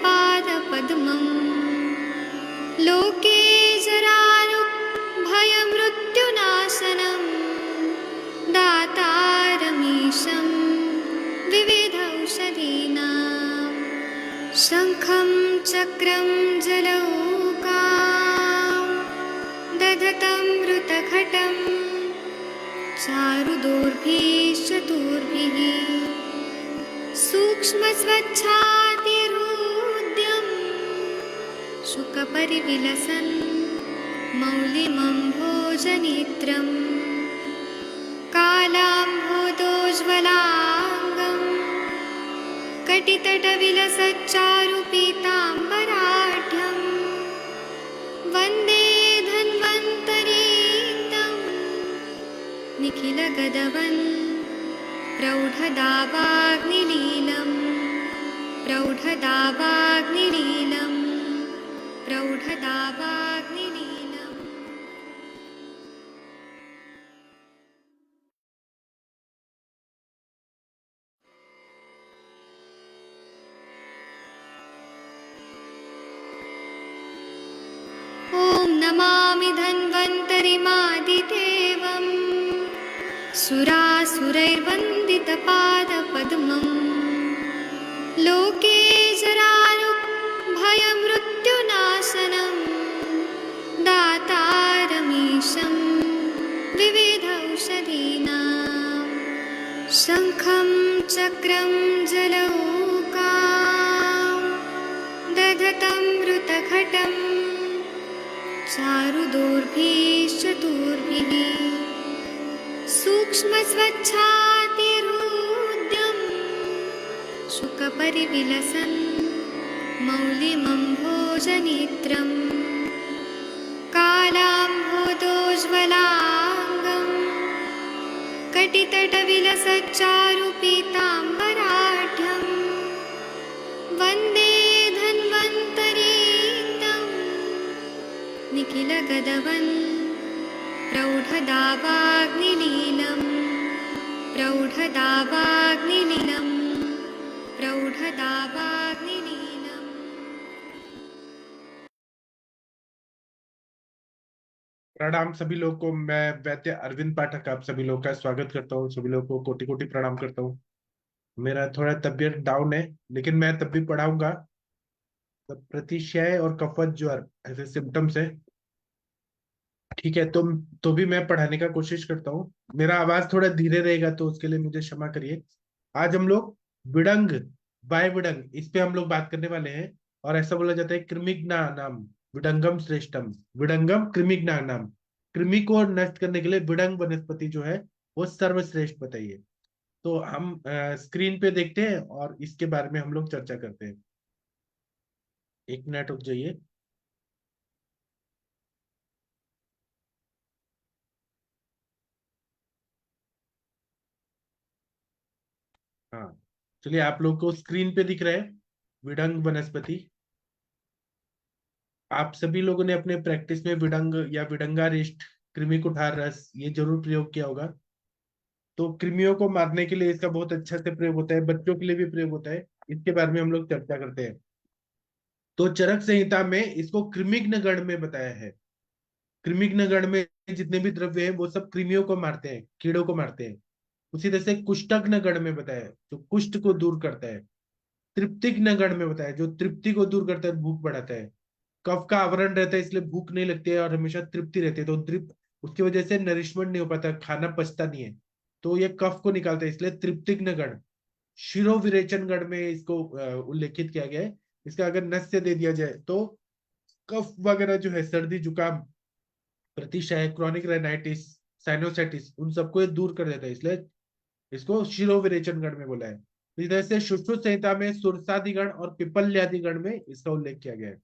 पादपद्मम् लोके जरारुभयमृत्युनाशनं दातारमीशं विविधौषधीनां शङ्खं चक्रं जलौकां दधतं मृतघटं चारुदोर्भिश्चतुर्भिः सूक्ष्मस्वच्छातिहृद्यं शुकपरिविलसन् मौलिमम्भोजनेत्रं कालाम्भोदोज्ज्वलाङ्गं कटितटविलसच्चारुपीताम्बराढ्यं वन्दे धन्वन्तरीतं निखिलगदवन् प्रौढदावाग्निलीलं प्रौढदावाग्निलीलं प्रौढदावाग्निलीलम्। ॐ नमामि धन्वन्तरिमादिदेवम् सुरासुरैर्वन्दितपादपद्मम् लोके जरारुभयमृत्युनाशनं दातारमीशं विविधौषधीनां शङ्खं चक्रं जलौकां दधतं मृतघटं चारुदोर्भिश्चतुर्भिः सूक्ष्मस्वच्छातिहृद्यं शुकपरिविलसन् मौलिमम्भोजनेत्रं कालाम्भोदोज्ज्वलाङ्गं कटितटविलसच्चारुपीताम्बराढ्यं वन्दे धन्वन्तरीतं निखिलगदवन् प्रौढदावाग्निलीलं प्रौढदावाग्निलीलं प्रौढदावाग्निलीलम्। प्रणाम सभी लोगों को। मैं वैद्य अरविंद पाठक आप सभी लोगों का स्वागत करता हूँ। सभी लोगों को कोटि कोटि प्रणाम करता हूँ। मेरा थोड़ा तबीयत डाउन है, लेकिन मैं तब भी पढ़ाऊंगा। प्रतिशय और कफत ज्वर ऐसे सिम्टम्स है, ठीक है? तो भी मैं पढ़ाने का कोशिश करता हूँ। मेरा आवाज थोड़ा धीरे रहेगा तो उसके लिए मुझे क्षमा करिए। आज हम लोग विडंग, वाय विडंग, इस पे हम लोग बात करने वाले हैं। और ऐसा बोला जाता है कृमिघ्ना नाम विडंगम श्रेष्ठम, विडंगम कृमिघ्ना नाम। कृमि को नष्ट करने के लिए विडंग वनस्पति जो है वो सर्वश्रेष्ठ बताइए। तो हम स्क्रीन पे देखते हैं और इसके बारे में हम लोग चर्चा करते हैं। एक मिनट रुक जाइए। हाँ, चलिए, आप लोग को स्क्रीन पे दिख रहा है विडंग वनस्पति। आप सभी लोगों ने अपने प्रैक्टिस में विडंग या विडंगारिष्ट, कृमि कुठार रस, ये जरूर प्रयोग किया होगा। तो कृमियों को मारने के लिए इसका बहुत अच्छा से प्रयोग होता है, बच्चों के लिए भी प्रयोग होता है। इसके बारे में हम लोग चर्चा करते हैं। तो चरक संहिता में इसको कृमिघ्न गण में बताया है। कृमिघ्न गण में जितने भी द्रव्य हैं वो सब कृमियों को मारते हैं, कीड़ों को मारते हैं। उसी तरह से कुष्ठघ्न गण में बताया है, जो कुष्ठ को दूर करता है। तृप्तिघ्न गण में बताया, जो तृप्ति को दूर करता है, भूख बढ़ाता है। कफ का आवरण रहता है इसलिए भूख नहीं लगती है और हमेशा तृप्ति रहती है। तो तृप्त, उसकी वजह से नरिशमेंट नहीं हो पाता, खाना पचता नहीं है, तो ये कफ को निकालता है, इसलिए तृप्तिघ्न गण। शिरो विरेचन गण में इसको उल्लेखित किया गया है। इसका अगर नस्य दे दिया जाए तो कफ वगैरह जो है, सर्दी जुकाम, प्रतिशय, क्रॉनिक रेनाइटिस, साइनोसाइटिस, उन सबको ये दूर कर देता है, इसलिए इसको शिरो विरेचन गण में बोला है। इस तरह से सुश्रुत संहिता में सुरसादि गण और पिपल्यादि गण में इसका उल्लेख किया गया है।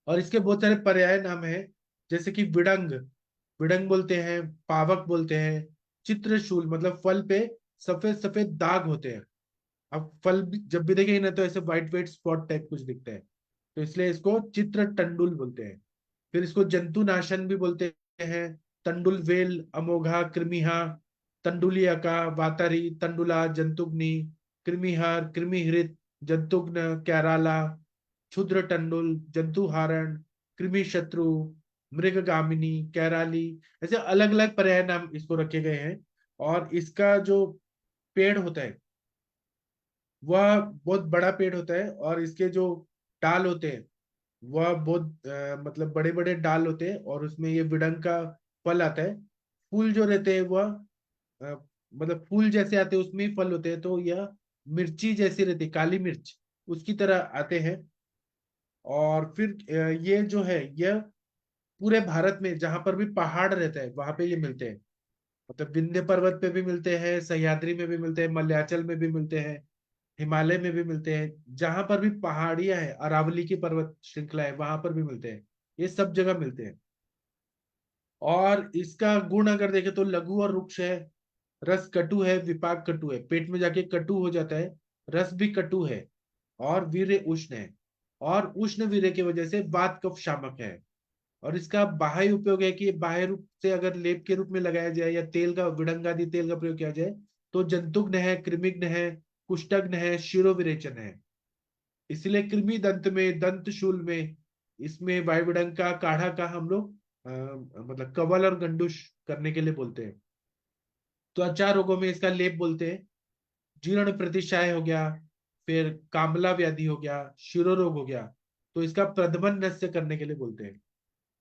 और इसके बहुत सारे पर्याय नाम है, जैसे कि विडंग, विडंग बोलते हैं, पावक बोलते हैं, चित्रशूल मतलब फल पे सफेद सफेद दाग होते हैं। अब फल जब भी देखेंगे ना तो ऐसे व्हाइट व्हाइट स्पॉट टाइप कुछ दिखता है, तो इसलिए इसको चित्र टंडुल बोलते हैं। फिर इसको जंतुनाशन भी बोलते हैं। तंडुल वेल, अमोघा, कृमिहा, तंडुलिया का, वातारी, तंडुला, जंतुग्नि, कृमिहार, कृमिहृत, जंतुघ्न, कैराला, क्षुद्र टंडुल, जंतुहारण, कृमि शत्रु, मृगगामिनी, कैराली, ऐसे अलग अलग पर्याय नाम इसको रखे गए हैं। और इसका जो पेड़ होता है वह बहुत बड़ा पेड़ होता है, और इसके जो डाल होते हैं वह बहुत मतलब बड़े बड़े डाल होते हैं, और उसमें ये विडंग का फल आता है। फूल जो रहते हैं वह मतलब फूल जैसे आते हैं, उसमें ही फल होते हैं, तो यह मिर्ची जैसी रहती है, काली मिर्च उसकी तरह आते हैं। और फिर ये जो है यह पूरे भारत में जहां पर भी पहाड़ रहता है वहां पे ये मिलते हैं। मतलब विंध्य पर्वत पे भी मिलते हैं, सह्याद्री में भी मिलते हैं, मलयाचल में भी मिलते हैं, हिमालय में भी मिलते हैं, जहां पर भी पहाड़ियां हैं, अरावली की पर्वत श्रृंखला है वहां पर भी मिलते हैं। ये सब जगह मिलते हैं। और इसका गुण अगर देखें तो लघु और रुक्ष है, रस कटु है, विपाक कटु है, पेट में जाके कटु हो जाता है, रस भी कटु है, और वीर्य उष्ण है। और उष्ण वीर्य की वजह से वात कफ शामक है। और इसका बाह्य उपयोग है कि बाह्य रूप से अगर लेप के रूप में लगाया जाए या तेल का, विडंगादि तेल का प्रयोग किया जाए, तो जंतुघ्न है, कृमिघ्न है, कुष्ठघ्न है, शिरोविरेचन है। इसलिए कृमि दंत में, दंत शूल में, इसमें वायुविडंग का काढ़ा का हम लोग मतलब कवल और गंडुश करने के लिए बोलते हैं। त्वचा रोगों में इसका लेप बोलते हैं। जीर्ण प्रतिशाय हो गया, फिर कामला व्याधि हो गया, शिरोरोग हो गया, तो इसका प्रदमन नस्य करने के लिए बोलते हैं।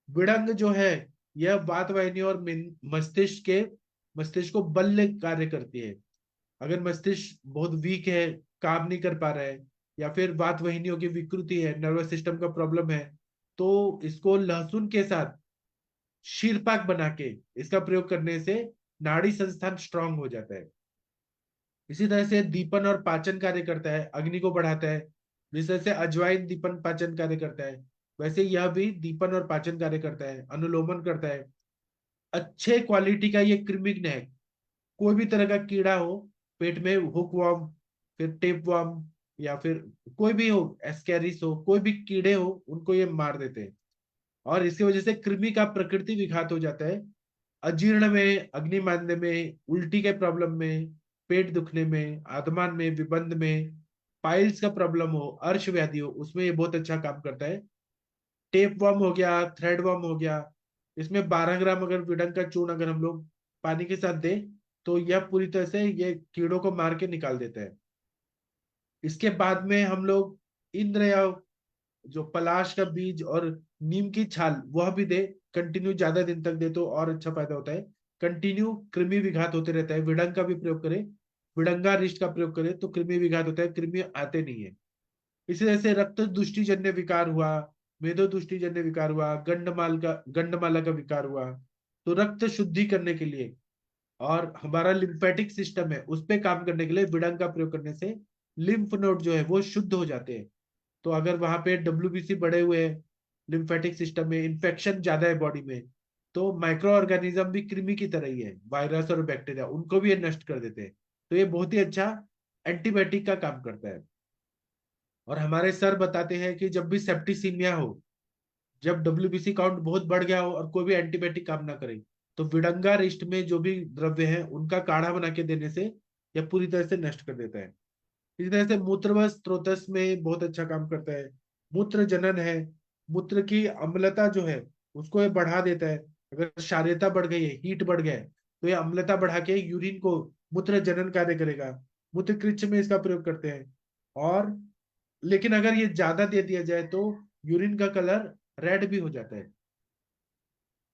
विड़ंग जो है यह वात वाहिनी और मस्तिष्क को बल कार्य करती है। अगर मस्तिष्क बहुत वीक है, काम नहीं कर पा रहा है, या फिर वात वाहिनियों की विकृति है, नर्वस सिस्टम का प्रॉब्लम है, तो इसको लहसुन के साथ शीरपाक बना के इसका प्रयोग करने से नाड़ी संस्थान स्ट्रांग हो जाता है। इसी तरह से दीपन और पाचन कार्य करता है, अग्नि को बढ़ाता है। जिस तरह से अजवाइन दीपन पाचन कार्य करता है, वैसे यह भी दीपन और पाचन कार्य करता है, अनुलोमन करता है। अच्छे क्वालिटी का ये कृमिघ्न है। कोई भी तरह का कीड़ा हो पेट में, हुक वर्म, फिर टेप वर्म, या फिर कोई भी हो, एस्केरिस हो, कोई भी कीड़े हो, उनको ये मार देते हैं। और इसकी वजह से कृमि का प्रकृति विघात हो जाता है। अजीर्ण में, अग्निमांद्य में, उल्टी के प्रॉब्लम में, पेट दुखने में, आत्मान में, विबंध में, पाइल्स का प्रॉब्लम हो, अर्श व्याधि हो, उसमें ये बहुत अच्छा काम करता है। टेप वर्म हो गया, थ्रेड वर्म हो गया, इसमें 12 ग्राम अगर विडंग का चूर्ण अगर हम लोग पानी के साथ दें, तो यह पूरी तरह से ये कीड़ों को मार के निकाल देता है। इसके बाद में हम लोग इंद्र या जो पलाश का बीज और नीम की छाल वह भी दे, कंटिन्यू ज्यादा दिन तक दे तो और अच्छा फायदा होता है। कंटिन्यू कृमि विघात होते रहता है, विडंग का भी प्रयोग करें, विडंगा रिष्ट का प्रयोग करें तो कृमि विघात होता है, कृमि आते नहीं है। इसी तरह से रक्त दुष्टिजन्य विकार हुआ, मेदो दुष्टिजन्य विकार हुआ, गंडमाला का विकार हुआ, तो रक्त शुद्धि करने के लिए और हमारा लिम्फेटिक सिस्टम है उस पे काम करने के लिए विडंग का प्रयोग करने से लिम्फ नोड जो है वो शुद्ध हो जाते हैं। तो अगर वहां पे डब्ल्यूबीसी बढ़े हुए हैं, लिम्फेटिक सिस्टम में इन्फेक्शन ज्यादा है बॉडी में, तो माइक्रो ऑर्गेनिज्म भी कृमि की तरह ही है, वायरस और बैक्टीरिया उनको भी ये नष्ट कर देते हैं। तो ये बहुत ही अच्छा एंटीबायोटिक का काम करता है। और हमारे सर बताते हैं कि जब भी सेप्टिसीमिया हो, जब डब्ल्यूबीसी काउंट बहुत बढ़ गया हो और कोई भी एंटीबायोटिक काम ना करे, तो विडंगा रिष्ट में जो भी द्रव्य है उनका काढ़ा बना के देने से यह पूरी तरह से नष्ट कर देता है। इसी तरह से मूत्रवस स्त्रोतस में बहुत अच्छा काम करता है। मूत्र जनन है, मूत्र की अम्लता जो है उसको ये बढ़ा देता है। अगर क्षारीयता बढ़ गई है, हीट बढ़ गया है, तो ये अम्लता बढ़ा के यूरिन को, मूत्र जनन कार्य करेगा। मूत्र कृच्छ में इसका प्रयोग करते हैं। और लेकिन अगर ये ज्यादा दे दिया जाए तो यूरिन का कलर रेड भी हो जाता है।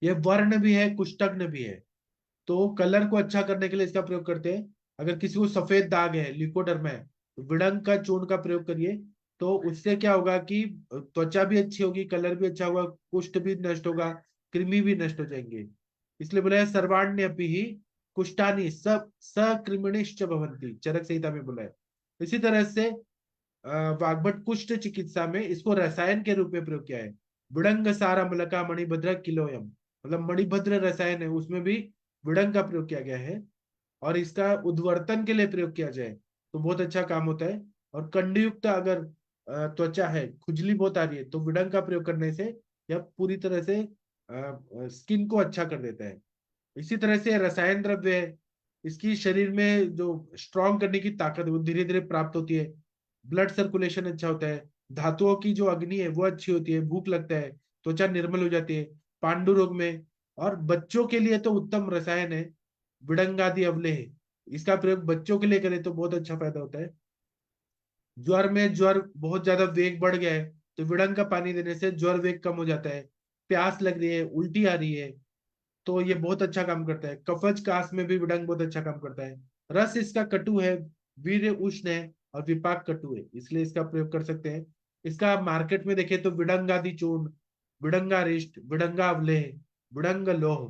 ये वर्ण भी है, कुष्ठग्न भी है, तो कलर को अच्छा करने के लिए इसका प्रयोग करते हैं। अगर किसी को सफेद दाग है, लिकोडर्मा है, तो विडंग का चूर्ण का प्रयोग करिए। तो उससे क्या होगा कि त्वचा भी अच्छी होगी, कलर भी अच्छा होगा, कुष्ठ भी नष्ट होगा, कृमि भी नष्ट हो जाएंगे। इसलिए बोला है सर्वाण्यपि ही कुष्ठानि सब सकृमिणिश्च भवन्ति, चरक संहिता में बोला है। इसी तरह से वाग्भट कुष्ठ चिकित्सा में इसको रसायन के रूप में प्रयोग किया है। विडंग सारा मलका मणिभद्र किलोयम, मतलब मणिभद्र रसायन है उसमें भी विडंग का प्रयोग किया गया है। और इसका उद्वर्तन के लिए प्रयोग किया जाए तो बहुत अच्छा काम होता है। और कंडयुक्त अगर त्वचा है, खुजली बहुत आ रही है, तो विडंग का प्रयोग करने से यह पूरी तरह से स्किन को अच्छा कर देता है। इसी तरह से रसायन द्रव्य है, इसकी शरीर में जो स्ट्रॉन्ग करने की ताकत है वो धीरे धीरे प्राप्त होती है। ब्लड सर्कुलेशन अच्छा होता है, धातुओं की जो अग्नि है वो अच्छी होती है, भूख लगता है, त्वचा निर्मल हो जाती है पांडु रोग में। और बच्चों के लिए तो उत्तम रसायन है विडंगादि अवलेह, इसका प्रयोग बच्चों के लिए करें तो बहुत अच्छा फायदा होता है। ज्वर बहुत ज्यादा वेग बढ़ गया है तो विडंग का पानी देने से ज्वर वेग कम हो जाता है। प्यास लग रही है, उल्टी आ रही है, तो ये बहुत अच्छा काम करता है। कफज कास में भी विडंग बहुत अच्छा काम करता है। रस इसका कटु है, वीर्य उष्ण है, और विपाक कटु है, इसलिए इसका प्रयोग कर सकते हैं। इसका मार्केट में देखें तो विडंगादि चूर्ण, विडंगारिष्ट, विडंगावलेह, विडंग लोह,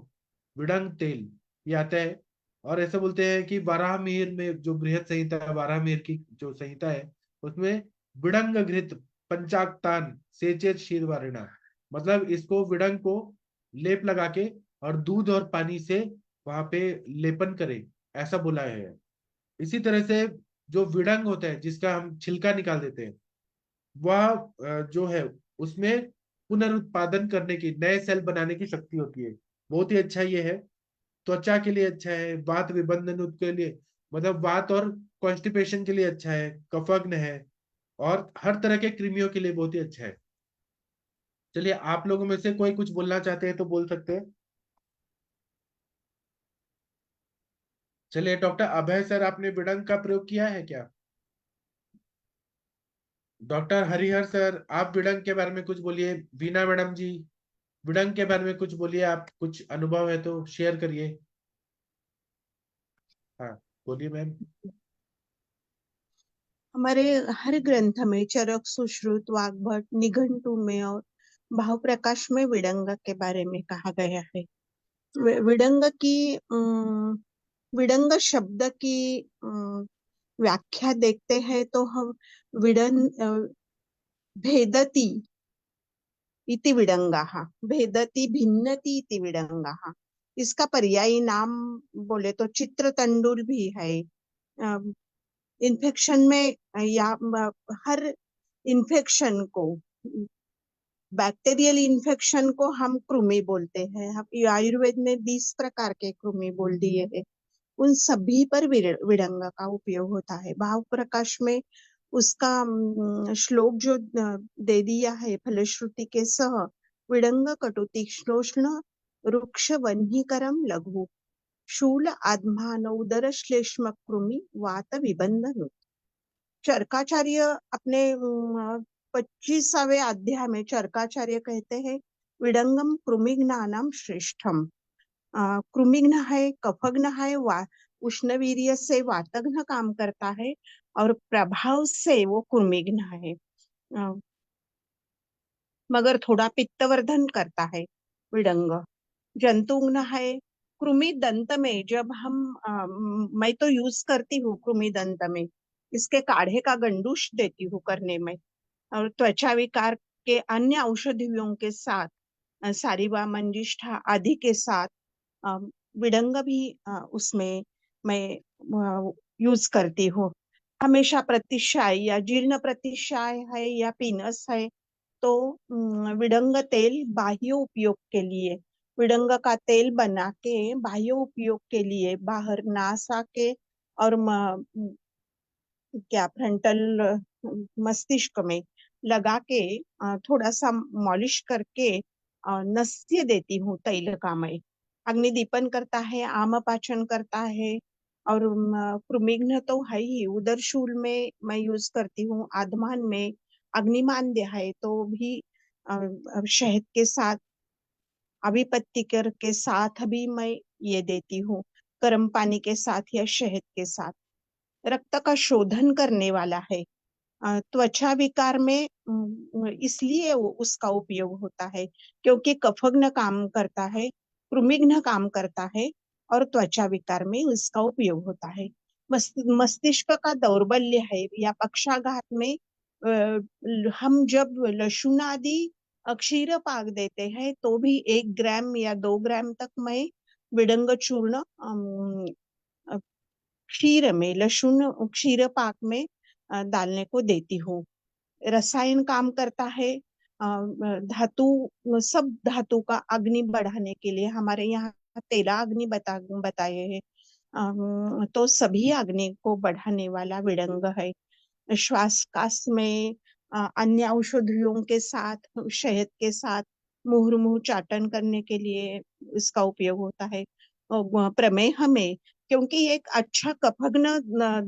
विडंग तेल, ये आता है। और ऐसा बोलते हैं कि बारह मिहिर में जो बृहद संहिता है, बारह मिहिर की जो संहिता है, उसमें विडंग घृत पंचाक्तान सेचेत शीरवारिणा, मतलब इसको विडंग को लेप लगा के और दूध और पानी से वहां पे लेपन करें, ऐसा बोला है। इसी तरह से जो विडंग होता है जिसका हम छिलका निकाल देते हैं, वह जो है उसमें पुनरुत्पादन करने की, नए सेल बनाने की शक्ति होती है। बहुत ही अच्छा ये है, त्वचा के लिए अच्छा है, वात विबंधन के लिए, मतलब वात और कॉन्स्टिपेशन के लिए अच्छा है, कफग्न है, और हर तरह के कृमियों के लिए बहुत ही अच्छा है। चलिए, आप लोगों में से कोई कुछ बोलना चाहते हैं तो बोल सकते हैं। चलिए, डॉक्टर अभय सर, आपने विडंग का प्रयोग किया है क्या? डॉक्टर हरिहर सर, आप विडंग के बारे में कुछ बोलिए। बीना मैडम जी, विडंग के बारे में कुछ बोलिए, आप कुछ अनुभव है तो शेयर करिए। हाँ, बोलिए मैम। हमारे हर ग्रंथ में चरक, सुश्रुत, वाग्भट, निघंटु में और भाव प्रकाश में विडंग के बारे में कहा गया है। विडंग की विडंग शब्द की व्याख्या देखते हैं तो हम विडन भेदति इति विडंगाः, भेदति भिन्नति इति विडंगाः। इसका पर्यायी नाम बोले तो चित्रतंडुल भी है। इन्फेक्शन में या हर इन्फेक्शन को, बैक्टीरियल इन्फेक्शन को हम कृमि बोलते हैं। हम आयुर्वेद में 20 प्रकार के कृमि बोल दिए हैं, उन सभी पर विडंग का उपयोग होता है। भाव प्रकाश में उसका श्लोक जो दे दिया है फलश्रुति के सह, विडंग कटु तीक्ष्णोष्ण रुक्ष वह्निकरम लघु शूल आत्मान उदर श्लेष्म कृमि वात विबंधन। चरकाचार्य अपने 25वें अध्याय में चरकाचार्य कहते हैं विडंगम कृमिघ्नानाम श्रेष्ठम। कृमिघ्न है, कफघ्न है, उष्णवीर्य से वातघ्न काम करता है और प्रभाव से वो कृमिघ्न है, मगर थोड़ा पित्तवर्धन करता है विडंग। जंतुघ्न है। कृमि दंत में जब हम मैं तो यूज करती हूँ कृमि दंत में, इसके काढ़े का गंडूश देती हूँ करने में। और त्वचा विकार के अन्य औषधियों के साथ सारिवा, मंजिष्ठा आदि के साथ विडंग भी उसमें मैं यूज करती हूँ। हमेशा प्रतिशाय या जीर्ण प्रतिशाय है या पीनस है तो विडंग तेल बाह्य उपयोग के लिए, विडंग का तेल बना के बाह्य उपयोग के लिए बाहर नासा के और क्या फ्रंटल मस्तिष्क में लगा के थोड़ा सा मॉलिश करके नस्य देती हूँ तैल का मैं। अग्निदीपन करता है, आम पाचन करता है, और कृमिघ्न तो है ही। उदरशूल में मैं यूज करती हूँ, आधमान में अग्निमांद्य है तो भी शहद के साथ, अभिपत्तिकर के साथ भी मैं ये देती हूँ, गर्म पानी के साथ या शहद के साथ। रक्त का शोधन करने वाला है। त्वचा विकार में इसलिए उसका उपयोग होता है क्योंकि कफघ्न काम करता है, कृमिघ्न काम करता है, और त्वचा विकार में इसका उपयोग होता है। मस्तिष्क का दौर्बल्य है या पक्षाघात में हम जब लहसुन आदि क्षीर पाक देते हैं तो भी 1 ग्राम या 2 ग्राम तक मैं विडंग चूर्ण क्षीर में, लहसुन क्षीर पाक में डालने को देती हूँ। रसायन काम करता है धातु, सब धातु का अग्नि बढ़ाने के लिए। हमारे यहाँ 13 अग्नि बताए हैं, तो सभी अग्नि को बढ़ाने वाला विडंग है। श्वास में अन्य औषधियों के साथ, शहद के साथ मुहुर्मुहु चाटन करने के लिए इसका उपयोग होता है। प्रमेह में, क्योंकि ये एक अच्छा कफघ्न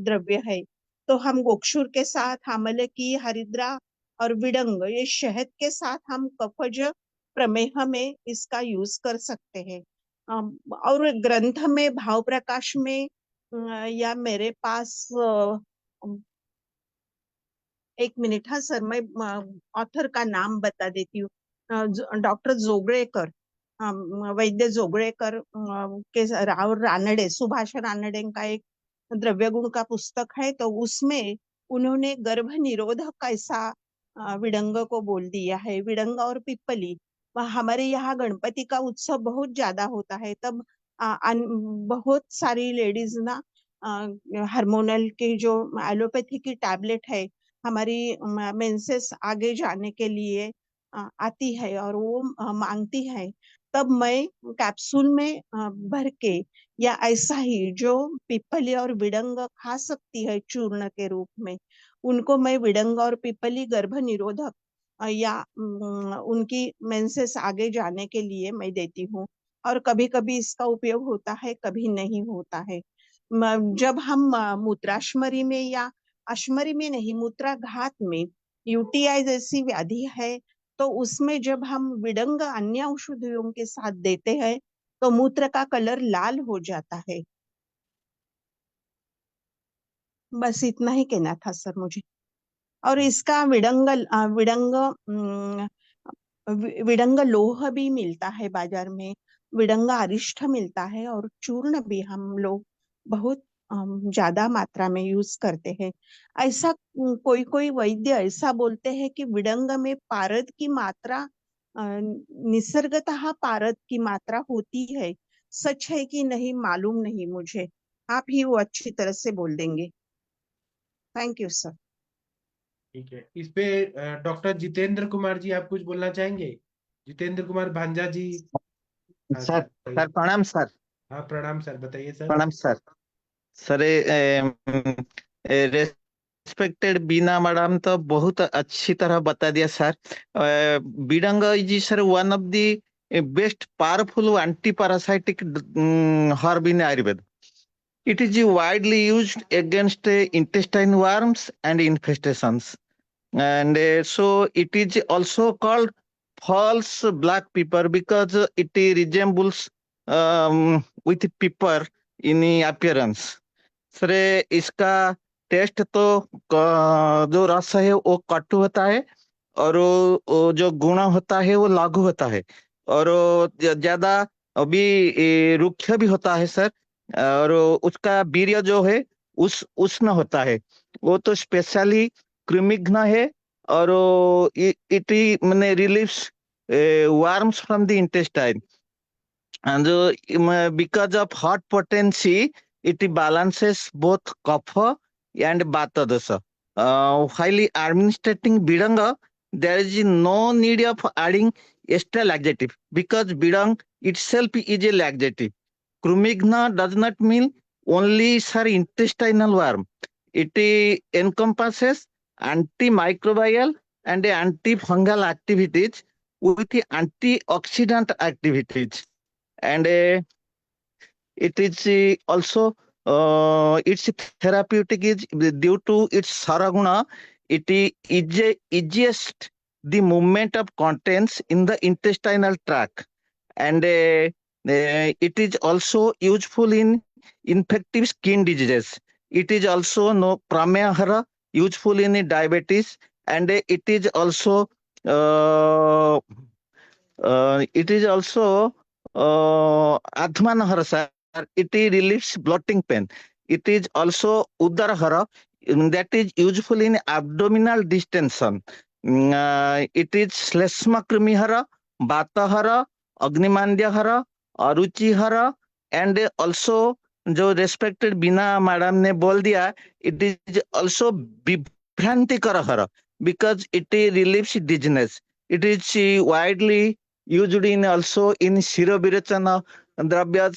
द्रव्य है, तो हम गोक्षुर के साथ आमलकी, हरिद्रा और विडंग, ये शहद के साथ हम कफज प्रमेह में इसका यूज कर सकते हैं। और ग्रंथ में, भाव प्रकाश में या मेरे पास एक मिनिट, हाँ सर, मैं ऑथर का नाम बता देती हूँ। डॉक्टर जोगळेकर, वैद्य जोगळेकर के राव रानडे, सुभाष रानडे का एक द्रव्य गुण का पुस्तक है, तो उसमें उन्होंने गर्भ निरोधक ऐसा विडंग को बोल दिया है। विडंग और पिप्पली, हमारे यहाँ गणपति का उत्सव बहुत ज्यादा होता है, तब बहुत सारी लेडीज ना हार्मोनल के जो एलोपैथी की टैबलेट है, हमारी मेंसेस आगे जाने के लिए आती है और वो मांगती है, तब मैं कैप्सूल में भर के या ऐसा ही जो पिपली और विडंग खा सकती है चूर्ण के रूप में, उनको मैं विडंग और पिपली गर्भ निरोधक या उनकी मेंसेस आगे जाने के लिए मैं देती हूँ। और कभी कभी इसका उपयोग होता है, कभी नहीं होता है। जब हम मूत्राशमरी में या अश्मरी में नहीं, मूत्राघात में, यूटीआई जैसी व्याधि है, तो उसमें जब हम विडंग अन्य औषधियों के साथ देते हैं तो मूत्र का कलर लाल हो जाता है। बस इतना ही कहना था सर मुझे। और इसका विडंग लोह भी मिलता है बाजार में, विडंग अरिष्ठ मिलता है, और चूर्ण भी हम लोग बहुत ज्यादा मात्रा में यूज करते हैं। ऐसा कोई कोई वैद्य ऐसा बोलते हैं कि विडंग में पारद की मात्रा निसर्गतः पारद की मात्रा होती है। सच है कि नहीं मालूम नहीं मुझे, आप ही वो अच्छी तरह से बोल देंगे। Thank you sir. ठीक है, इस पे डॉक्टर जितेंद्र कुमार जी आप कुछ बोलना चाहेंगे? जितेंद्र कुमार भांजा जी। हाँ सर सर बताइए। सर प्रणाम सर। हाँ प्रणाम सर, बताइए सर। प्रणाम sir. Sir respected Beena madam तो बहुत अच्छी तरह बता दिया sir. Bidang is sir one of the best powerful antiparasitic herb in Ayurveda. It is widely used against intestine worms and infestations. And so it is also called false black pepper because it resembles with pepper in appearance. Sir इसका test तो जो रस है वो कटु होता है, और वो जो गुण होता है वो लागू होता है, और ज्यादा अभी रुक्ष भी होता है सर। और उसका वीर्य जो है उस उष्ण होता है, वो तो स्पेशली कृमिघ्न है, और इट मैंने relieves worms from the intestine. And because of hot potency, it balances both kapha and vata dosha. While administrating bidanga, there is no need of adding extra laxative because bidang itself is a laxative. Krumigna does not mean only sir intestinal worm. It encompasses antimicrobial and antifungal activities with antioxidant activities. And it is also its therapeutic is due to its saraguna. It is easiest the movement of contents in the intestinal tract, and it is also useful in infective skin diseases. It is also no pramehara useful in diabetes, and it is also Admanahara, sir. It relieves bloating pain. It is also Udarahara, that is useful in abdominal distension. It is Slesma Krimihara, Batahara, Agnimandyahara, Aruchihara, and also जो respected Beena madam ने बोल दिया, it is also विभ्रांतिकर herb because it relieves dizziness. It is widely used in also in शिरो विरेचन द्रव्य.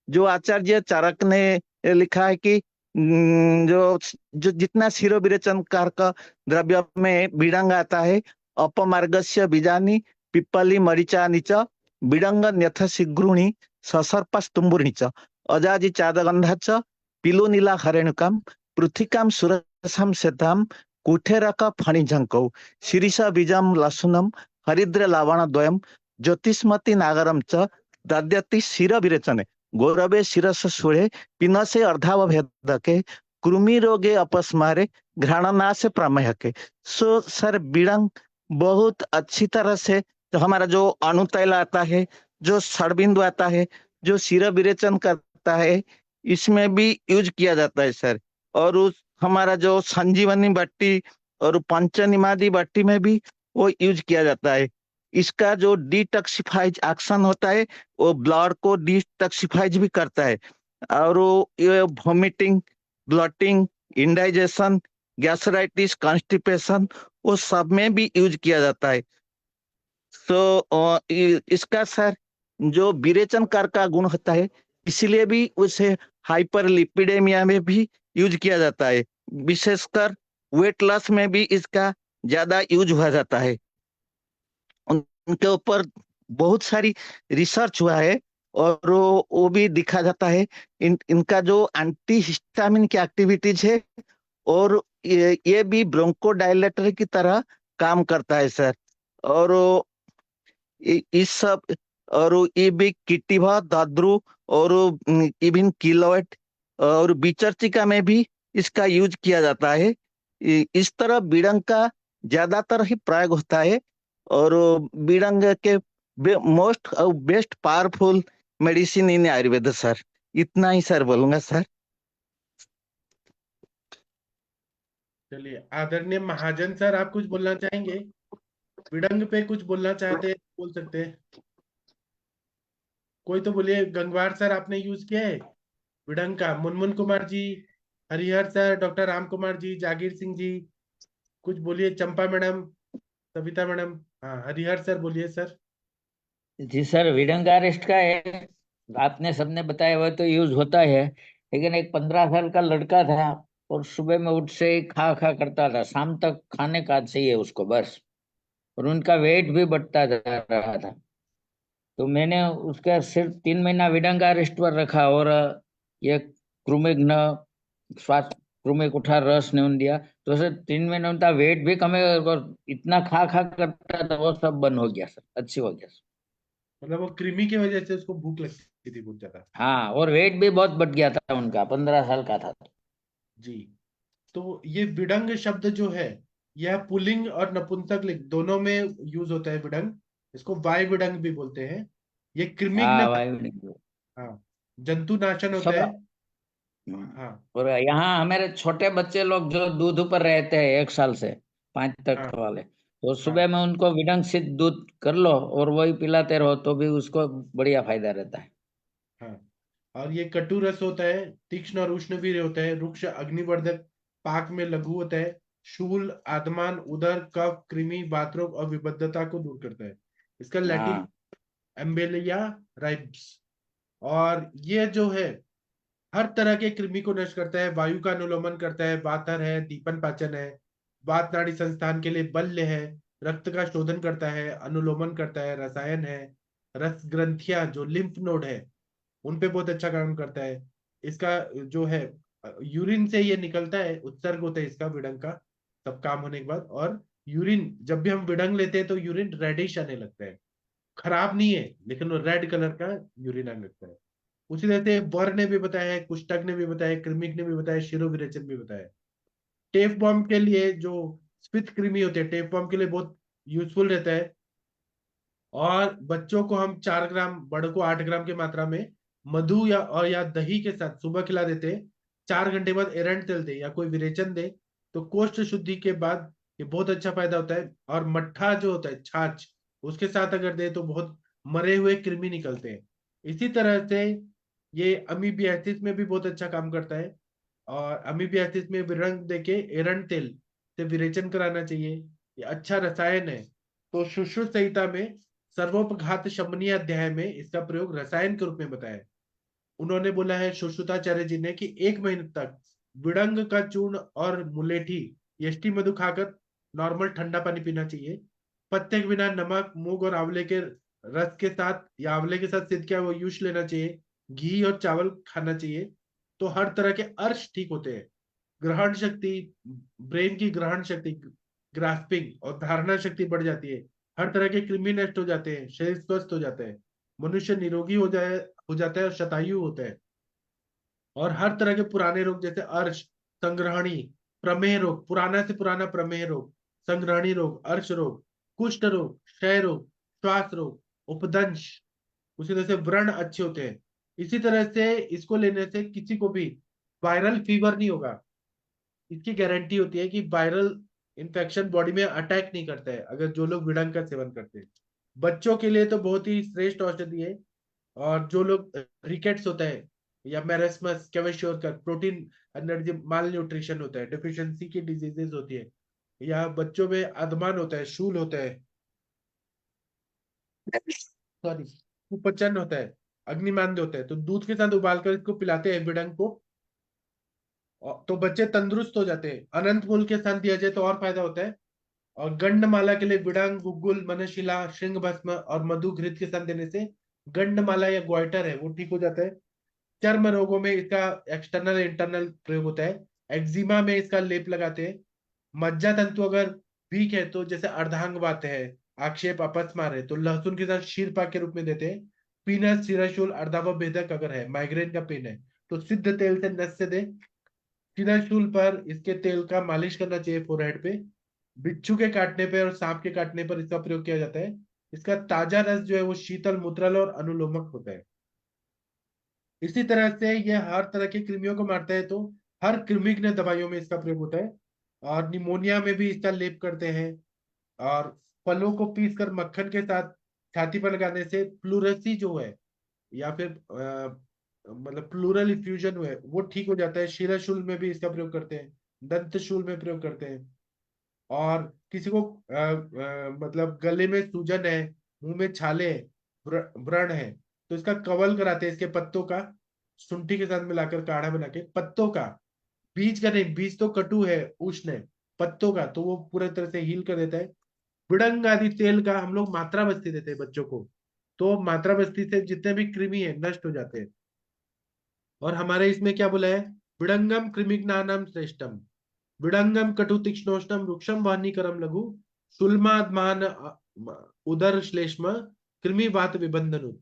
जो आचार्य चारक ने लिखा है कि जो जो जितना शिरो विरेचन कारक द्रव्य में बिडंग आता है, अपमार्गस्य बीजानि पिप्पली मरीचानि च बिडंग न्यथ शीघ्रुणि ससर्पस्तुम्बुर्णि च अजाजि चादगंधा च पिलो नीला हरेणुकाम पृथिकाम सुरसाम सेताम कुठेरक फणिझंकौ शिरीष बीजम लसुनम हरिद्र लावण द्वयम ज्योतिष्मति नागरम च दद्यति शिर विरेचने गौरवे शिरस सुळे पिनसे अर्धाव भेदके कृमि रोगे अपस्मारे घ्राणनाश प्रमेहके। सो सर बिडंग बहुत अच्छी तरह से जो हमारा जो अनुतैल आता है, जो षडबिंदु आता है, जो शिर विरेचन करता है, इसमें भी यूज किया जाता है सर। और उस हमारा जो संजीवनी बट्टी और पंचनिमादी बट्टी में भी वो यूज किया जाता है। इसका जो डिटॉक्सिफाइज एक्शन होता है वो ब्लड को डिटॉक्सिफाइज भी करता है। और ये वॉमिटिंग, ब्लटिंग, इंडाइजेशन, गैस्ट्राइटिस, कॉन्स्टिपेशन वो सब में भी यूज किया जाता है। तो इसका सर जो विरेचन कार का गुण होता है, इसीलिए भी उसे हाइपरलिपिडेमिया में भी यूज किया जाता है। विशेषकर वेट लॉस में भी इसका ज्यादा यूज हुआ जाता है। उनके ऊपर बहुत सारी रिसर्च हुआ है और वो भी दिखा जाता है। इनका जो एंटी हिस्टामिन की एक्टिविटीज है और ये भी ब्रोंकोडायलेटर की तरह काम करता है सर। और इस सब और ये भी किटिवा, दाद्रू और इवन किलोएट और बिचर्चिका में भी इसका यूज किया जाता है। इस तरह बिडंग का ज्यादातर ही प्रयोग होता है और बिडंग के मोस्ट और best powerful medicine in Ayurveda sir. इतना ही सर बोलूंगा सर। चलिए, आदरणीय महाजन सर, आप कुछ बोलना चाहेंगे? बिडंग पे कुछ बोलना चाहते हैं, बोल सकते हैं। कोई तो बोलिए। गंगवार सर, आपने यूज किया है बिडंग का? मुनमुन कुमार जी, हरिहर सर, डॉक्टर राम कुमार जी, जागीर सिंह जी, कुछ बोलिए। चंपा मैडम, सविता मैडम, हाँ, हरिहर सर बोलिए सर। जी सर, विडंगारेस्ट का है, आपने सबने बताया वह तो यूज होता है। लेकिन एक 15 साल का लड़का था और सुबह में उठ से ही खा खा करता था, शाम तक खाने का चाहिए उसको बस। और उनका वेट भी बढ़ता जा रहा था। तो मैंने उसका सिर्फ 3 महीना विडंगारेस्ट पर रखा और ये क्रूमिग्न श्वास क्रूमिक कुठार रस ने दिया। तो सर 3 महीने उनका वेट भी कम है और इतना खा खा करता था वो सब बंद हो गया सर, अच्छी हो गया सर। मतलब वो कृमि की वजह से उसको भूख लगती थी बहुत ज्यादा। हाँ, और वेट भी बहुत बढ़ गया था उनका, 15 साल का था। जी। तो ये विडंग शब्द जो है, यह पुल्लिंग और नपुंसकलिंग दोनों में यूज होता है विडंग। इसको वाय विडंग भी बोलते हैं। ये कृमिघ्न, हाँ भाई। हाँ, जंतु नाशन होता सब। है। हाँ और यहाँ हमारे छोटे बच्चे लोग जो दूध पर रहते हैं 1 साल से 5 तक हाँ वाले, तो हाँ सुबह में उनको विडंसित दूध कर लो और वही पिलाते रहो तो भी उसको बढ़िया फायदा रहता है। हाँ। और ये कटु रस होता है, तीक्ष्ण और उष्ण भी होता है, रुक्ष अग्निवर्धक, पाक में लघु होता है, शूल, आदमान, उदर, कफ, कृमि, बातरोग और विबद्धता को दूर करता है। इसका लैटिन हाँ एम्बेलिया राइब्स। और ये जो है हर तरह के कृमि को नष्ट करता है, वायु का अनुलोमन करता है, वातर है, दीपन पाचन है, वात नाड़ी संस्थान के लिए बल्य है, रक्त का शोधन करता है, अनुलोमन करता है, रसायन है, रस ग्रंथियां जो लिम्फ नोड है उन पे बहुत अच्छा काम करता है। इसका जो है यूरिन से ये निकलता है, उत्सर्ग होता है इसका विडंग का सब काम होने के बाद। और यूरिन जब भी हम विडंग लेते हैं तो यूरिन रेडिश आने लगता है। खराब नहीं है लेकिन वो रेड कलर का यूरिन आने लगता है। उसी तरह से वर ने भी बताया है, कुष्ठक ने भी बताया, कृमिक ने भी बताया, शिरो विरेचन भी बताया। टेप बॉम्ब के लिए जो स्पित कृमि होते हैं, टेप बॉम्ब के लिए बहुत यूजफुल रहता है। और बच्चों को हम 4 ग्राम, बड़ों को 8 ग्राम की मात्रा में मधु या दही के साथ सुबह खिला देते हैं। 4 घंटे बाद एरंड तेल दे या कोई विरेचन दे तो कोष्ठ शुद्धि के बाद ये बहुत अच्छा फायदा होता है। और मट्ठा जो होता है, छाछ, उसके साथ अगर दे तो बहुत मरे हुए कृमि निकलते हैं। इसी तरह से ये अमीबियासिस में भी बहुत अच्छा काम करता है। और अमीबियासिस में विरंग देके एरंड तेल से विरेचन कराना चाहिए। ये अच्छा रसायन है। तो सुश्रुत संहिता में सर्वोपघात शमनीय अध्याय में इसका प्रयोग रसायन के रूप में बताया है। उन्होंने बोला है सुश्रुताचार्य जी ने कि 1 महीने तक विड़ंग का चूर्ण और मुलेठी यष्टि मधु खाकर नॉर्मल ठंडा पानी पीना चाहिए। पत्ते के बिना नमक, मूंग और आंवले के रस के साथ या आंवले के साथ सिद्ध किया वो यूज लेना चाहिए। घी और चावल खाना चाहिए। तो हर तरह के अर्श ठीक होते हैं। ग्रहण शक्ति, ब्रेन की ग्रहण शक्ति, ग्रास्पिंग और धारणा शक्ति बढ़ जाती है। हर तरह के कृमि नष्ट हो जाते हैं, शरीर स्वस्थ हो जाता है, मनुष्य निरोगी हो जाता है और शतायु होता है। और हर तरह के पुराने रोग जैसे अर्श, संग्रहणी, प्रमेह रोग, पुराना से पुराना प्रमेह रोग, संग्रहणी रोग, अर्श रोग, कुष्ठ रोग, क्षय रोग, श्वास रोग, उपदंश, उसी तरह से व्रण अच्छे होते हैं। इसी तरह से इसको लेने से किसी को भी वायरल फीवर नहीं होगा। इसकी गारंटी होती है कि वायरल इन्फेक्शन बॉडी में अटैक नहीं करता है अगर जो लोग विडंग का सेवन करते हैं। बच्चों के लिए तो बहुत ही श्रेष्ठ औषधि है। और जो लोग रिकेट्स होता है या मैरस्मस, क्वेश्योर, प्रोटीन एनर्जी माल न्यूट्रिशन होता है, डिफिशियंसी की डिजीजेस होती है, या बच्चों में अधमान होता है, शूल होता है, सॉरी, कुपचन होता है, अग्निमांद्य होता है, तो दूध के साथ उबालकर इसको पिलाते हैं विडंग को, तो बच्चे तंदुरुस्त हो जाते हैं। अनंत मूल के साथ दिया जाए तो और फायदा होता है। और गंडमाला के लिए विडंग, गुग्गुल, मनशिला, श्रृंग भस्म और मधु घृत के साथ देने से गंडमाला या ग्वाइटर है वो ठीक हो जाता है। चर्म रोगों में इसका एक्सटर्नल इंटरनल प्रयोग होता है। एक्जिमा में इसका लेप लगाते हैं। मज्जा तंतु अगर वीक है तो जैसे अर्धांगवात है, आक्षेप, अपस्मार है, तो लहसुन के साथ शीरपाक के रूप में देते हैं। पीनस, सिराशूल, अर्धावा भेदक अगर है, माइग्रेन का पेन है, तो सिद्ध तेल से नस से दे। सिराशूल पर इसके तेल का मालिश करना चाहिए फोरहेड पे। बिच्छू के काटने पे और सांप के काटने पर इसका प्रयोग किया जाता है। इसका ताजा रस जो है वो शीतल, मुद्रल और अनुलोमक होता है। इसी तरह से यह हर तरह के कृमियों को मारता है, तो हर कृमिघ्न दवाइयों में इसका प्रयोग होता है। और निमोनिया में भी इसका लेप करते हैं। और फलों को पीसकर मक्खन के साथ छाती पर लगाने से प्लूरसी जो है, या फिर मतलब प्लूरल इफ्यूजन हुए वो ठीक हो जाता है। शिराशूल में भी इसका प्रयोग करते हैं। दंतशूल में प्रयोग करते हैं। और किसी को मतलब गले में सूजन है, मुंह में छाले हैं, व्रण है, तो इसका कवल कराते हैं इसके पत्तों का, शुंठी के साथ मिलाकर काढ़ा बना के, पत्तों का, बीज का नहीं, बीज तो कटु है, उष्ण है, पत्तों का तो वो पूरी तरह से हील कर देता है। विडंग आदि तेल का हम लोग मात्रा बस्ती देते हैं बच्चों को, तो मात्रा बस्ती से जितने भी कृमि है नष्ट हो जाते हैं। और हमारे इसमें क्या बोला है, विडंगम कृमिघ्नानाम श्रेष्ठम, विडंगम कटु तीक्ष्णोष्णम रुक्षम वाहनीकरम लघु, शुल्माद्मान उदर श्लेष्म, कृमि वात विबंधनुत,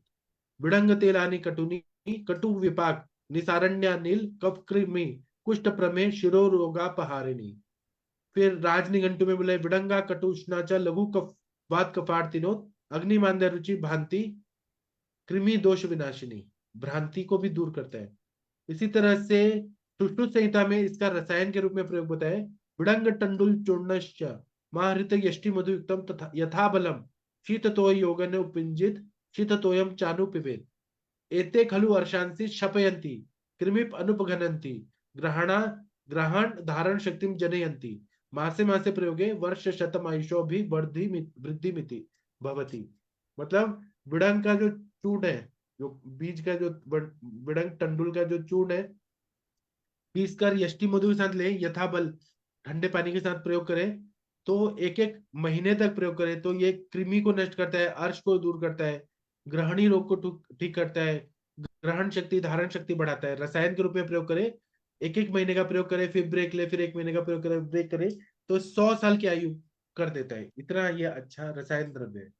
विडंग तेलानि कटुनि, कटु विपाक, निसारण्यानिल, कफ कृमि, कुष्ठ प्रमेह, शिरो रोगापहारिणी। फिर राजनिघंटु में बोले विडंगा कटु उष्णाचा लघु कफ वात कफार्तिनोत, अग्निमांद्य रुचि भांति, कृमि दोष विनाशिनी, भ्रांति को भी दूर करता है। इसी तरह से सुश्रुत संहिता में इसका रसायन के रूप में प्रयोग होता है। विडंग टंडुल चूर्णश्च महाहृत यष्टि मधुयुक्तम तथा यथा बलम शीततोय योगन उपंजित शीततोयम चानु पिबेत, एते खलु अर्शांसि शपयन्ति, कृमिप अनुपघनन्ति, ग्रहणा ग्रहण धारण शक्तिम जनयन्ति, मासे मासे प्रयोगे वर्ष शतम आयुषो भी वृद्धि मिति भवति। मतलब विडंग का जो चूर्ण है, जो बीज का जो विडंग टंडुल का जो चूर्ण है, पीसकर यष्टि मधु के साथ ले, यथा बल ठंडे पानी के साथ प्रयोग करें, तो एक एक महीने तक प्रयोग करें, तो ये कृमि को नष्ट करता है, अर्श को दूर करता है, ग्रहणी रोग को ठीक करता है, ग्रहण शक्ति, धारण शक्ति बढ़ाता है। रसायन के रूप में प्रयोग करें, एक एक महीने का प्रयोग करें, फिर ब्रेक ले, फिर एक महीने का प्रयोग करें, ब्रेक करें, तो 100 साल की आयु कर देता है। इतना ये अच्छा रसायन द्रव्य है।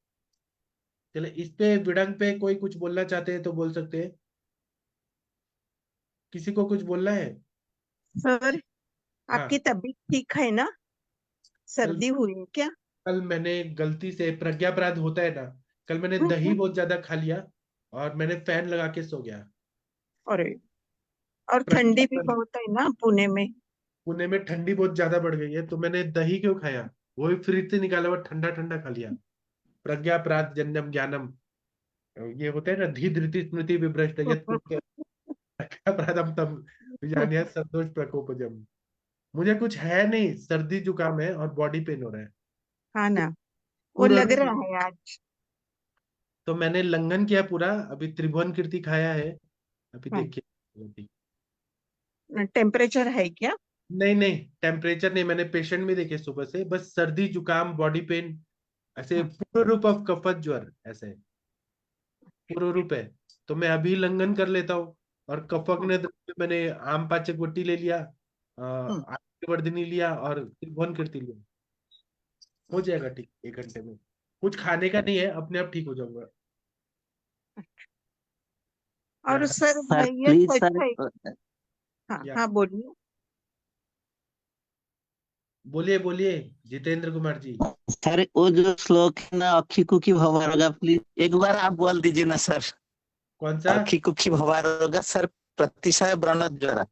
चले इस पे विडंग पे कोई कुछ बोलना चाहते हैं तो बोल सकते हैं। किसी को कुछ बोलना है? सर, हाँ। आपकी तबीयत ठीक है ना? कल सर्दी हुई है क्या? कल मैंने गलती से, प्रज्ञापराध होता है ना, कल मैंने दही बहुत ज्यादा खा लिया और मैंने फैन लगा के सो गया। अरे, और ठंडी भी प्रज्ञापराध, बहुत है ना पुणे में। पुणे में ठंडी बहुत ज्यादा बढ़ गई है, तो मैंने दही क्यों खाया, वो भी फ्रिज से निकाला हुआ ठंडा ठंडा खा लिया। प्रज्ञापराध जन्यम ज्ञानम, ये होता है ना, धी धृति स्मृति विभ्रष्ट यत् प्रज्ञापराधम तम जानिया संतोष प्रकोपजम। मुझे कुछ है नहीं, सर्दी जुकाम है और बॉडी पेन हो रहा है हाँ ना, वो पूरा। लग रहा है आज। तो मैंने लंघन किया पूरा, अभी त्रिभुवन कीर्ति खाया है, अभी हाँ, देखिए। टेम्परेचर है क्या? नहीं नहीं, टेम्परेचर नहीं, मैंने पेशेंट भी देखे सुबह से, बस सर्दी जुकाम बॉडी पेन, ऐसे पूर्ण रूप ऑफ कफत ज्वर, ऐसे पूर्ण रूप है। तो मैं अभी लंघन कर लेता हूँ, और कफग्न मैंने आम पाचक वटी ले लिया, वर्धिनी लिया और त्रिभुवन कीर्ति लिया, हो जाएगा ठीक 1 घंटे में। कुछ खाने का नहीं है, अपने आप ठीक हो जाऊंगा। और या सर सर ये प्लीज सच सर, है? हाँ या हाँ बोलिए। बोलिए बोलिए जितेंद्र कुमार जी। सर वो जो श्लोक है ना, अखी कुकी भवारोगा, प्लीज एक बार आप बोल दीजिए ना सर। कौन सा? अखी कुकी भवारोगा सर, प्रतिशय व्रण ज्वरा।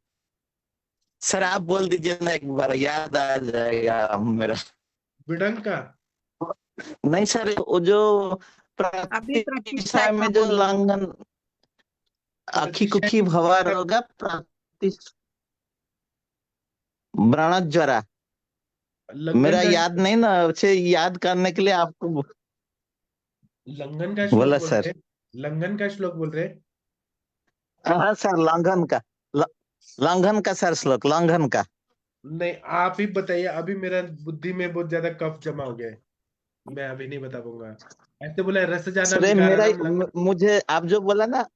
सर आप बोल दीजिए ना एक बार, याद आ जाएगा मेरा। विडंग का? नहीं सर, वो जो अभी प्रतिष्ठा प्रतिशय का में जो बोलिए। लंघन, अखी प्रतिशय कुकी भवारोगा व्रण ज्वरा। लंघन मेरा का, याद नहीं ना, उसे याद करने के लिए आपको लंघन का श्लोक बोला बोल सर। रहे? लंघन का श्लोक बोल रहे? हाँ सर, लंघन का, लंघन का सर, श्लोक लंघन का। नहीं, आप ही बताइए, अभी मेरा बुद्धि में बहुत ज्यादा कफ जमा हो गया है, मैं अभी नहीं बता पाऊंगा। ऐसे बोला है, रस जाना सर मेरा, विकारानम लंघन। मुझे आप जो बोला ना,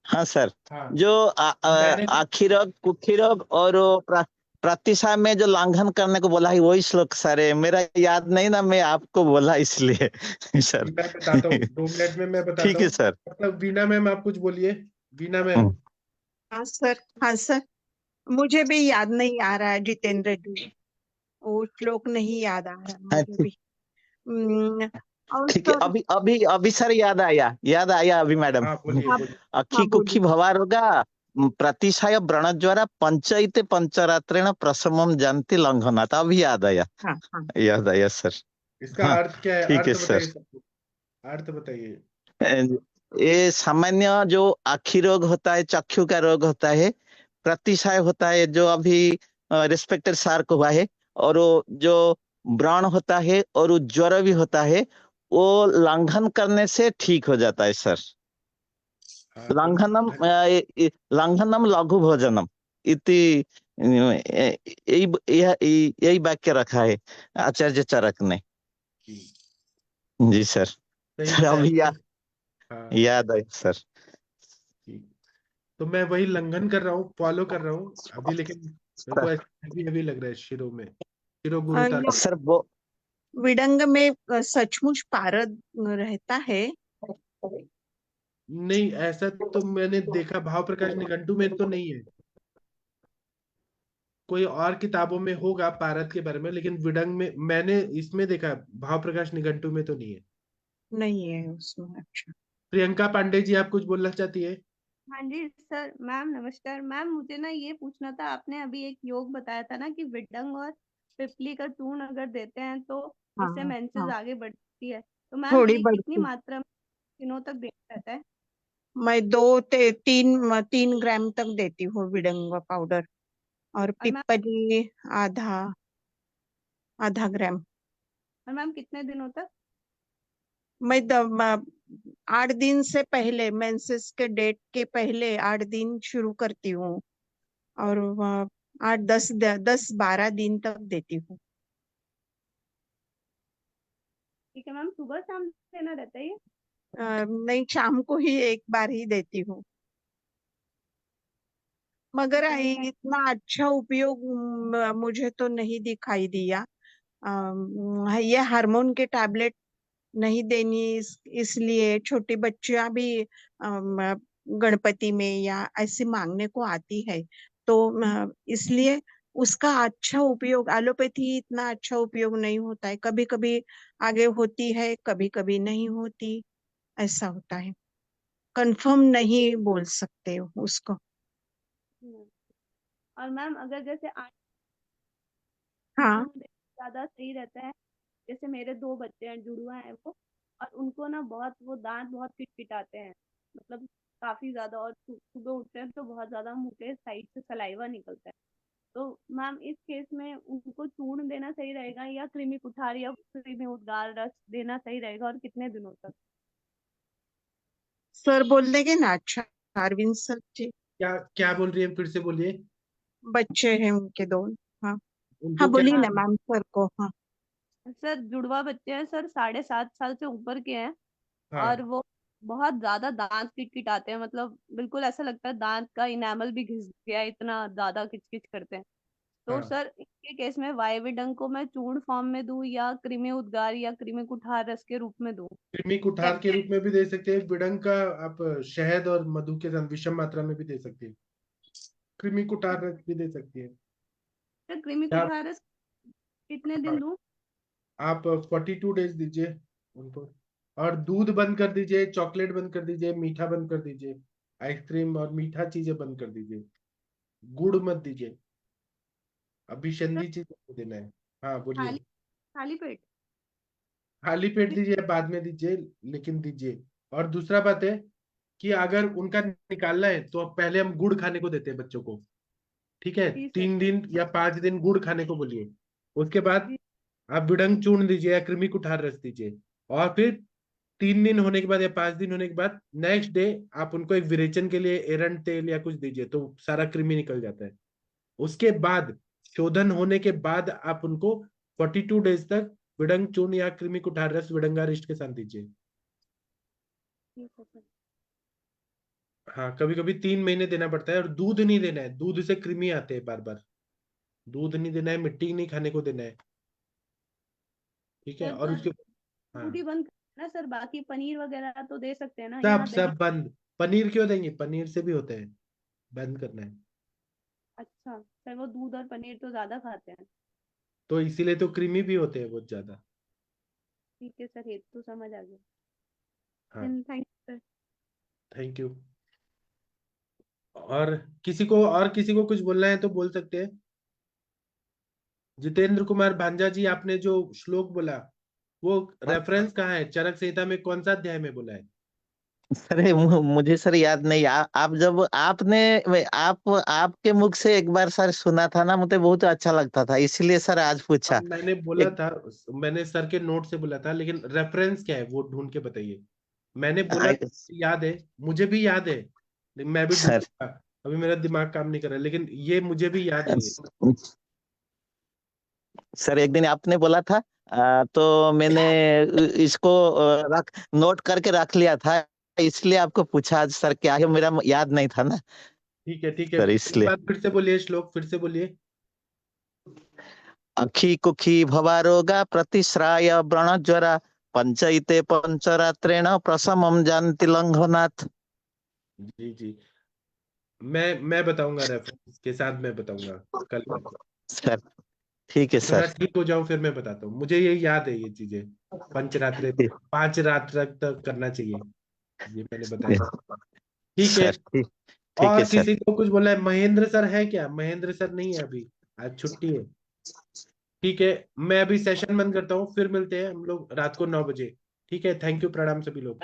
हाँ सर, हाँ, जो मैंने आखी रोग कुखी रोग और वो प्रतिशा में जो लंघन करने को बोला है, वही श्लोक सर है। मेरा याद नहीं ना, मैं आपको बोला इसलिए सर। मैं बताता हूँ, 2 मिनट में मैं बताता ठीक है हूँ। सर। मतलब वीणा मैम, आप कुछ बोलिए। वीणा मैम। हाँ सर, हाँ सर, मुझे भी याद नहीं आ रहा है जितेंद्र जी, वो श्लोक नहीं याद आ रहा हाँ, मुझे भी। और ठीक है, सर, अभी अभी अभी सर याद आया, याद आया अभी मैडम। हाँ बोलिए हाँ बोलिए। अखी हाँ कुखी बोलिए। भवारोगा प्रतिशय व्रणज्वरा पंचैते पंचरात्रेण प्रशमम जानती लंघनात्। अभी याद आया, हाँ हाँ याद आया सर। इसका हाँ अर्थ क्या है? ठीक है अर्थ सर। बताइए सबको, अर्थ बताइए। ये सामान्य जो आखी रोग होता है, चक्षु का रोग होता है, प्रतिशय होता है जो अभी रिस्पेक्टेड सार को हुआ है, और वो जो व्रण होता है और वो ज्वर भी होता है, वो लंघन करने से ठीक हो जाता है सर। हाँ तो लंघनम लंघनम लघु भोजनम इति, यही वाक्य रखा है आचार्य चरक ने। जी सर। सही सर बताया अभी मैंने। हाँ याद है सर। ठीक। तो मैं वही लंघन कर रहा हूँ, फॉलो कर रहा हूँ अभी, लेकिन मेरे को हैवी हैवी लग रहा है शिरो में, शिरो गुरुता। ये सर वो विडंग में सचमुच पारद रहता है? नहीं, ऐसा तो मैंने देखा भाव प्रकाश निघंटू में तो नहीं है, कोई और किताबों में होगा पारद के बारे में, लेकिन विडंग में मैंने इसमें देखा, भाव प्रकाश निघंटू में तो नहीं है। नहीं है उसमें? अच्छा। प्रियंका पांडे जी, आप कुछ बोलना चाहती है? हाँ जी सर, मैम नमस्कार। मैम मुझे ना ये पूछना था, आपने अभी एक योग बताया था ना कि विडंग और पिपली का चूर्ण अगर देते हैं तो हाँ इससे मेंसेस हाँ, आगे बढ़ती है, तो मैम थोड़ी ये कितनी बढ़ती। मात्रा में दिनों तक देना रहता है? मैं 2 से 3 ग्राम तक देती हूँ विडंग पाउडर, और और मैम पिप्पली आधा आधा ग्राम। और मैम कितने दिनों तक? मैं 8 दिन से पहले, मेंसेस के डेट के पहले 8 दिन शुरू करती हूँ, और 8 10 10 12 दिन तक देती हूँ। ठीक है मैम, सुबह शाम देना रहता है ये? नहीं, शाम को ही एक बार ही देती हूँ, मगर ठीक है, इतना अच्छा उपयोग मुझे तो नहीं दिखाई दिया। ये हार्मोन के टैबलेट नहीं देनी, इसलिए छोटी बच्चियां भी गणपति में या ऐसे मांगने को आती है, तो इसलिए उसका अच्छा उपयोग, एलोपैथी इतना अच्छा उपयोग नहीं होता है, कभी कभी आगे होती है, कभी कभी नहीं होती, ऐसा होता है, कंफर्म नहीं बोल सकते उसको। हम्म। और मैम अगर जैसे हाँ चूर्ण ज्यादा सही रहता है, जैसे मेरे 2 बच्चे हैं, जुड़वा हैं वो, और उनको ना बहुत वो दांत बहुत किटकिटाते हैं, मतलब काफी ज्यादा, और सुबह उठते हैं तो बहुत ज्यादा मुंह के साइड से सलाइवा निकलता है। तो मैम इस केस में उनको चूर्ण देना सही रहेगा या कृमि कुठार या कृमि उद्गार रस देना सही रहेगा, और कितने दिनों तक? सर बोल देंगे ना? अच्छा, अरविंद सर जी। क्या क्या बोल रही है, फिर से बोलिए। बच्चे हैं उनके दो। हाँ उनको हाँ, बोलिए क्या? ना मैम सर को। हाँ सर जुड़वा बच्चे हैं सर, 7.5 साल से ऊपर के हैं। हाँ और वो बहुत ज्यादा दांत किटकिटाते हैं, मतलब बिल्कुल ऐसा लगता है दांत का इनेमल भी घिस गया है, इतना ज्यादा किचकिच करते हैं। तो हाँ। सर इनके केस में वाइविडंग को मैं चूर्ण फॉर्म में दूं या कृमि उद्गार या कृमि कुठार रस के रूप में दूं? कृमि कुठार के रूप में भी दे सकते हैं, विडंग का आप शहद और मधु के साथ विषम मात्रा में भी दे सकते हैं। कृमि कुठार रस भी दे सकती है। सर कृमि आप कुठार रस कितने दिन दूं? आप 42 डेज दीजिए उनको। और दूध बंद कर दीजिए, चॉकलेट बंद कर दीजिए, मीठा बंद कर दीजिए, आइसक्रीम और मीठा चीजें बंद कर दीजिए, गुड़ मत दीजिए, सर अभिसंधी चीजें देना है। हाँ बोलिए। खाली खाली पेट? खाली पेट दीजिए, बाद में दीजिए, लेकिन दीजिए। और दूसरा बात है कि अगर उनका निकालना है तो अब पहले हम गुड़ खाने को देते हैं बच्चों को। ठीक है, जी सर। 3 दिन या 5 दिन गुड़ खाने को बोलिए। उसके बाद जी आप विडंग चूर्ण दीजिए या कृमि कुठार रस दीजिए। और फिर 3 दिन होने के बाद या 5 दिन होने के बाद नेक्स्ट डे आप उनको एक विरेचन के लिए एरंड तेल या कुछ दीजिए, तो सारा कृमि निकल जाता है। उसके बाद शोधन होने के बाद आप उनको 42 डेज तक विडंग चूर्ण या कृमि कुठार रस विडंगारिष्ट के साथ दीजिए। ठीक है सर। हाँ, कभी कभी 3 महीने देना पड़ता है। और दूध नहीं देना है, दूध से कृमि आते हैं बार बार। दूध नहीं देना है, मिट्टी नहीं खाने को देना है। ठीक है, सर और पर उसके दूध ही हाँ, बंद करना सर, बाकी पनीर वगैरह तो दे सकते हैं ना, सब यहाँ दही? सब बंद। पनीर क्यों देंगे, पनीर से भी होता है, बंद करना है। अच्छा सर, वो दूध और पनीर तो ज्यादा खाते हैं। तो इसीलिए तो कृमि भी होते हैं बहुत ज्यादा। ठीक है सर, ये तो समझ आ गया। हाँ, thank you sir. Thank you. और किसी को कुछ बोलना है तो बोल सकते हैं। जितेंद्र कुमार भांजा जी, आपने जो श्लोक बोला वो रेफरेंस कहाँ है, चरक संहिता में कौन सा अध्याय में बोला है? सर मुझे सर याद नहीं। आप जब आपके मुख से एक बार सर सुना था ना, मुझे बहुत अच्छा लगता था, इसलिए सर आज अब पूछा। मैंने बोला एक था, मैंने सर के नोट से बोला था, लेकिन रेफरेंस क्या है वो ढूंढ के बताइए। मैंने बोला, याद है, मुझे भी याद है, लेकिन मैं भी सर ढूंढूंगा। अभी मेरा दिमाग काम नहीं कर रहा, लेकिन ये मुझे भी याद है ये। सर एक दिन आपने बोला था, तो मैंने इसको रख नोट करके रख लिया था, इसलिए आपको पूछा सर, क्या है मेरा याद नहीं था ना ठीक है, ठीक है, सर, एक इसलिए। बार फिर से बोलिए, श्लोक फिर से बोलिए। अखी कुखी भवारोगा प्रतिश्राय व्रणज्वरा पंचैते पंचरात्रेण प्रशमं जानति लंघनात्। जी जी, मैं बताऊंगा, रेफरेंस के साथ मैं बताऊंगा कल मैं। सर ठीक है थोड़ा सर। ठीक हो जाऊं फिर मैं बताता हूँ, मुझे ये याद है ये चीजें। पंचरात्र, 5 रात तक करना चाहिए, ये मैंने बताया। ठीक है। सर ठीक है और सर। किसी को कुछ बोला है? महेंद्र सर है क्या? महेंद्र सर नहीं है अभी, आज छुट्टी है। ठीक है, मैं अभी सेशन बंद करता हूँ, फिर मिलते हैं हम लोग रात को 9 बजे। ठीक है, थैंक यू, प्रणाम सभी लोग।